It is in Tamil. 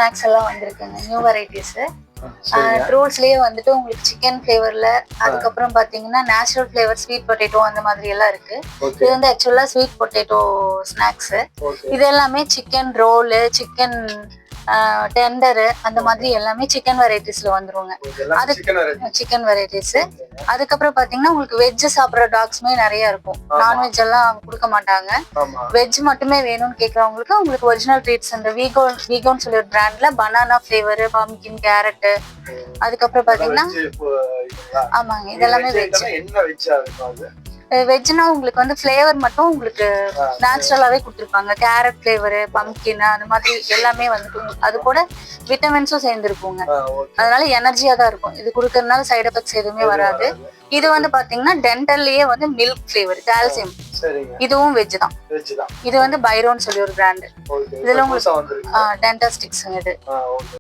ஸ்நாக்ஸ் எல்லாம் வந்திருக்குங்க, நியூ வெரைட்டிஸ். ட்ரூல்ஸ்லயே வந்துட்டு உங்களுக்கு சிக்கன் ஃபிளேவர்ல, அதுக்கப்புறம் பாத்தீங்கன்னா நேச்சுரல் ஃபிளேவர் ஸ்வீட் பொட்டேட்டோ அந்த மாதிரி எல்லாம் இருக்கு. இது வந்து ஆக்சுவலா ஸ்வீட் பொட்டேட்டோ ஸ்நாக்ஸ். இது எல்லாமே சிக்கன் ரோலு, சிக்கன் டெண்டரு அந்த மாதிரி எல்லாமே சிக்கன் வெரைட்டிஸ்ல வந்துருங்க. அது சிக்கன் வெரைட்டிஸ். அதுக்கப்புறம் பாத்தீங்கன்னா உங்களுக்கு வெஜ் சாப்பிட்ற டாக்ஸ்மே நிறைய இருக்கும். நான்வெஜ் எல்லாம் கொடுக்க மாட்டாங்க. வெஜ் மட்டுமே வேணும்னு கேக்குறவங்களுக்கு உங்களுக்கு ஒரிஜினல் ட்ரீட்ஸ் அந்த வீகோன்னு சொல்லி ஒரு பிராண்ட்ல பனானா ஃபிளேவர், பம்கின், கேரட், அதுக்கப்புறம் பாத்தீங்கன்னா ஆமாங்க இதெல்லாமே வெஜ். வெஜ்னா உங்களுக்கு வந்து ஃபிளேவர் மட்டும் உங்களுக்கு நேச்சுரலாவே கொடுத்துருப்பாங்க. கேரட் ஃபிளேவர், பம்கின் அந்த மாதிரி எல்லாமே வந்துட்டு அது கூட விட்டமின்ஸும் சேர்ந்துருக்குங்க. அதனால எனர்ஜியா தான் இருக்கும். இது கொடுக்கறதுனால சைடு எஃபெக்ட்ஸ் எதுவுமே வராது. இது வந்து பாத்தீங்கன்னா டென்டல்லயே வந்து மில்க் ஃபிளேவர், கால்சியம். இதுவும் வெஜ் தான். இது வந்து பைரோன்னு சொல்லி ஒரு பிராண்ட். இதுல உங்களுக்கு டென்டல் ஸ்டிக்ஸ் இது.